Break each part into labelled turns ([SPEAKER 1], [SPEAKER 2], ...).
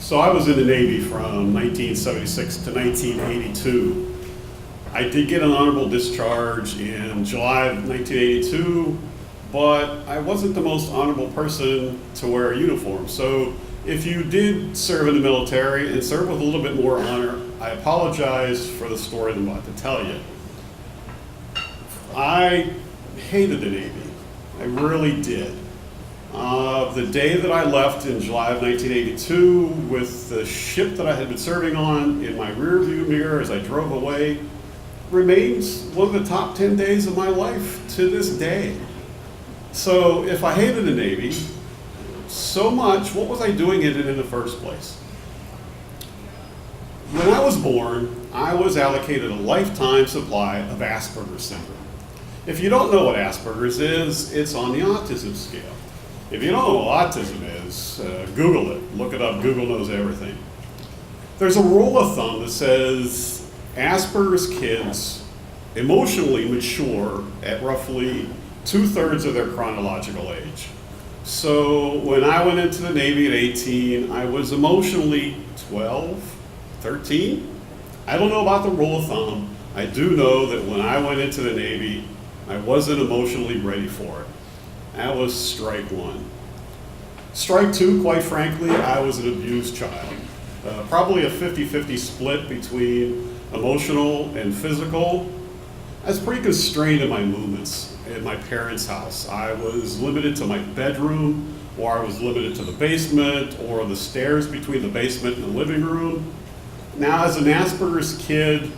[SPEAKER 1] So I was in the Navy from 1976 to 1982. I did get an honorable discharge in July of 1982, but I wasn't the most honorable person to wear a uniform. So if you did serve in the military and serve with a little bit more honor, I apologize for the story I'm about to tell you. I hated the Navy. I really did. The day that I left in July of 1982 with the ship that I had been serving on in my rear view mirror as I drove away remains one of the top 10 days of my life to this day. So if I hated the Navy so much, what was I doing in it in the first place? When I was born, I was allocated a lifetime supply of Asperger's syndrome. If you don't know what Asperger's is, it's on the autism scale. If you don't know what autism is, Google it, look it up, Google knows everything. There's a rule of thumb that says Asperger's kids emotionally mature at roughly 2/3 of their chronological age. So when I went into the Navy at 18, I was emotionally 12, 13. I don't know about the rule of thumb. I do know that when I went into the Navy, I wasn't emotionally ready for it. That was strike one. Strike two, quite frankly, I was an abused child. Probably a 50-50 split between emotional and physical. I was pretty constrained in my movements in my parents' house. I was limited to my bedroom, or I was limited to the basement, or the stairs between the basement and the living room. Now, as an Asperger's kid,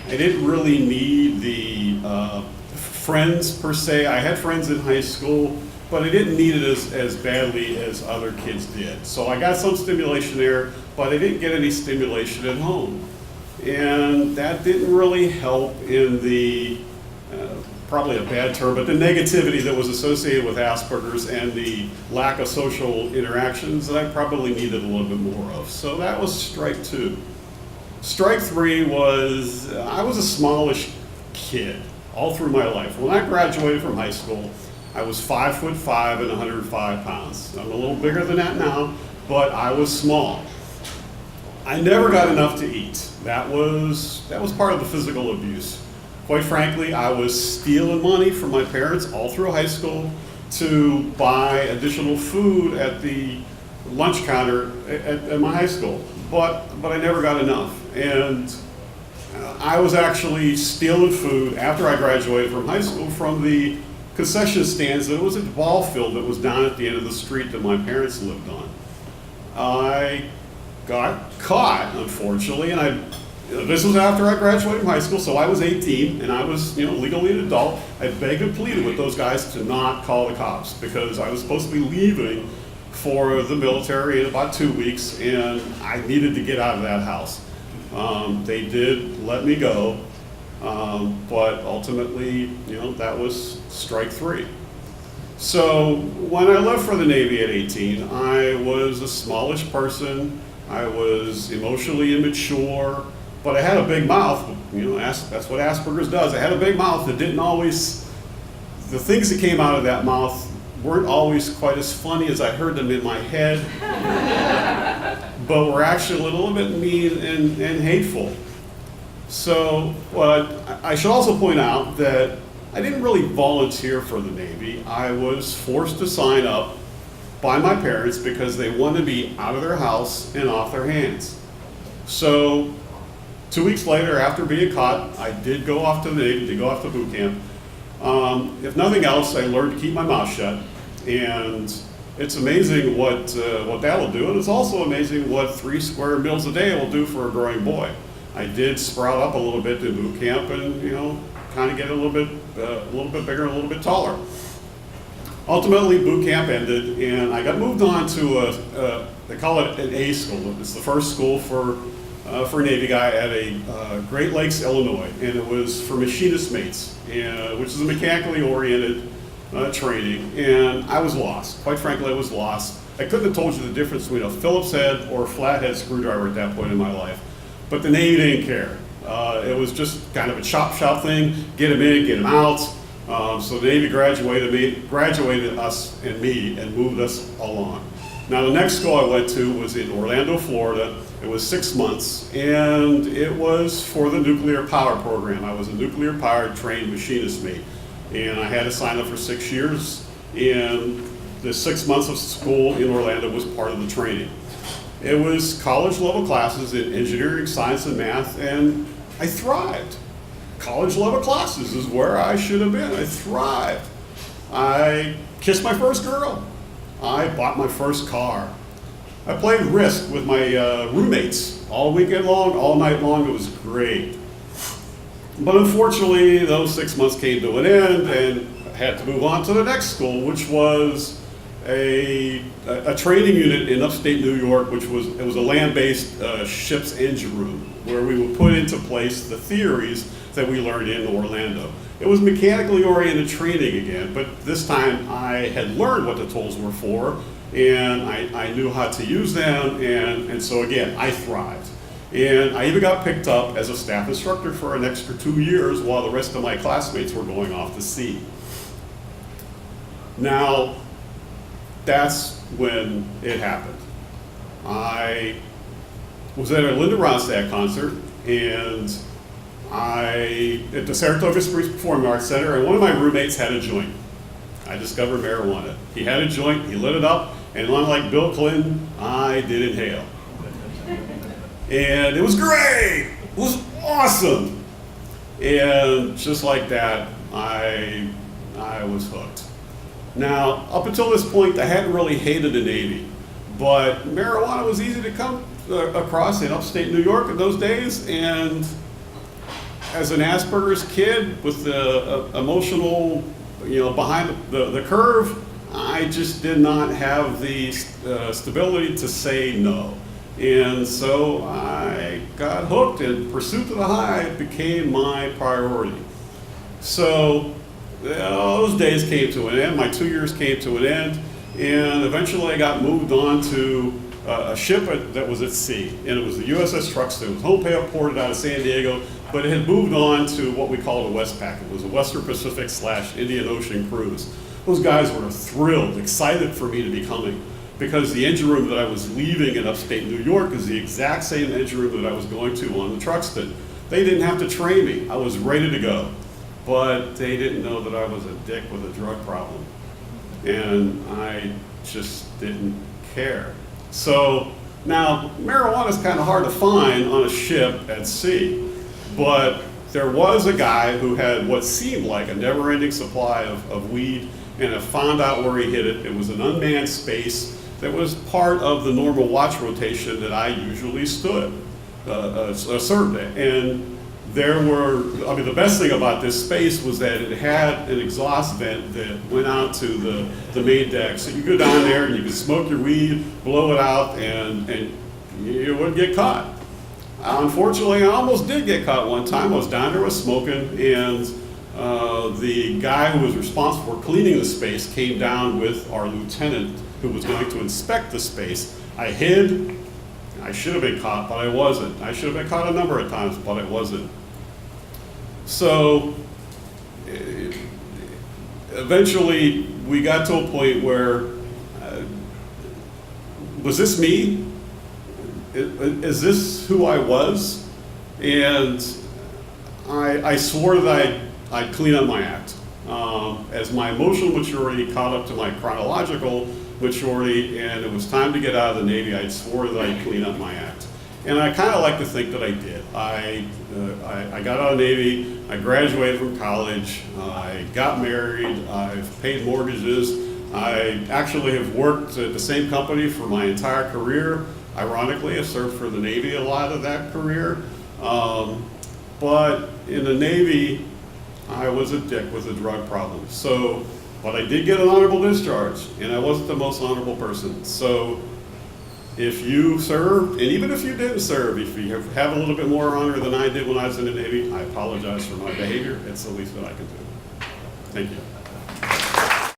[SPEAKER 1] I didn't really need the friends per se. I had friends in high school, but I didn't need it as badly as other kids did. So I got some stimulation there, but I didn't get any stimulation at home. And that didn't really help in the, probably a bad term, but the negativity that was associated with Asperger's and the lack of social interactions that I probably needed a little bit more of. So that was strike two. Strike three was, I was a smallish kid all through my life. When I graduated from high school, I was 5'5" and 105 pounds. I'm a little bigger than that now, but I was small. I never got enough to eat. That was part of the physical abuse. Quite frankly, I was stealing money from my parents all through high school to buy additional food at the lunch counter at my high school, but I never got enough. And I was actually stealing food after I graduated from high school from the concession stands. There was a ball field that was down at the end of the street that my parents lived on. I got caught, unfortunately, and this was after I graduated from high school, so I was 18, and I was, legally an adult. I begged and pleaded with those guys to not call the cops because I was supposed to be leaving for the military in about 2 weeks, and I needed to get out of that house. They did let me go, but ultimately, that was strike three. So when I left for the Navy at 18, I was a smallish person. I was emotionally immature, but I had a big mouth. That's what Asperger's does. I had a big mouth that didn't always, the things that came out of that mouth weren't always quite as funny as I heard them in my head, but were actually a little bit mean and hateful. So I should also point out that I didn't really volunteer for the Navy. I was forced to sign up by my parents because they wanted to be out of their house and off their hands. So 2 weeks later, after being caught, I did go off to the Navy, to go off to boot camp. If nothing else, I learned to keep my mouth shut. And it's amazing what that'll do, and it's also amazing what 3 square meals a day will do for a growing boy. I did sprout up a little bit in boot camp, and kind of get a little bit bigger, and a little bit taller. Ultimately, boot camp ended, and I got moved on to they call it an A school. It's the first school for a Navy guy at a Great Lakes, Illinois, and it was for machinist mates, which is a mechanically oriented training, and I was lost. Quite frankly, I was lost. I couldn't have told you the difference between a Phillips head or a flathead screwdriver at that point in my life, but the Navy didn't care. It was just kind of a chop shop thing, get them in, get them out. So the Navy graduated us and me and moved us along. Now, the next school I went to was in Orlando, Florida. It was 6 months, and it was for the nuclear power program. I was a nuclear powered trained machinist mate, and I had to sign up for 6 years, and the 6 months of school in Orlando was part of the training. It was college level classes in engineering, science, and math, and I thrived. College level classes is where I should have been. I thrived. I kissed my first girl. I bought my first car. I played Risk with my roommates all weekend long, all night long. It was great. But unfortunately, those 6 months came to an end, and I had to move on to the next school, which was a training unit in upstate New York, it was a land-based ship's engine room, where we would put into place the theories that we learned in Orlando. It was mechanically oriented training again, but this time I had learned what the tools were for, and I knew how to use them, and so again, I thrived. And I even got picked up as a staff instructor for an extra 2 years while the rest of my classmates were going off to sea. Now, that's when it happened. I was at a Linda Ronstadt concert, and at the Saratoga Springs Performing Arts Center, and one of my roommates had a joint. I discovered marijuana. He had a joint, he lit it up, and unlike Bill Clinton, I did inhale. And it was great! It was awesome! And just like that, I was hooked. Now, up until this point, I hadn't really hated the Navy, but marijuana was easy to come across in upstate New York in those days, and as an Asperger's kid with the emotional, behind the curve, I just did not have the stability to say no. And so I got hooked, and pursuit to the high became my priority. So those days came to an end, my 2 years came to an end, and eventually I got moved on to a ship that was at sea, and it was the USS Truxtun. It was home ported out of San Diego, but it had moved on to what we call the Westpac. It was a Western Pacific / Indian Ocean cruise. Those guys were thrilled, excited for me to be coming, because the engine room that I was leaving in upstate New York is the exact same engine room that I was going to on the Truxtun. They didn't have to train me. I was ready to go. But they didn't know that I was a dick with a drug problem. And I just didn't care. So now, marijuana is kind of hard to find on a ship at sea. But there was a guy who had what seemed like a never-ending supply of weed, and I found out where he hid it. It was an unmanned space that was part of the normal watch rotation that I usually served at. And the best thing about this space was that it had an exhaust vent that went out to the main deck. So you go down there and you could smoke your weed, blow it out, and you wouldn't get caught. Unfortunately, I almost did get caught one time. I was down there, was smoking, and the guy who was responsible for cleaning the space came down with our lieutenant who was going to inspect the space. I hid. I should have been caught, but I wasn't. I should have been caught a number of times, but I wasn't. So eventually we got to a point where, was this me? Is this who I was? And I swore that I'd clean up my act. As my emotional maturity caught up to my chronological maturity, and it was time to get out of the Navy, I swore that I'd clean up my act. And I kind of like to think that I did. I got out of the Navy, I graduated from college, I got married, I've paid mortgages, I actually have worked at the same company for my entire career. Ironically, I served for the Navy a lot of that career. But in the Navy, I was a dick with a drug problem. But I did get an honorable discharge, and I wasn't the most honorable person. So if you served, and even if you didn't serve, if you have a little bit more honor than I did when I was in the Navy, I apologize for my behavior. It's the least that I can do. Thank you.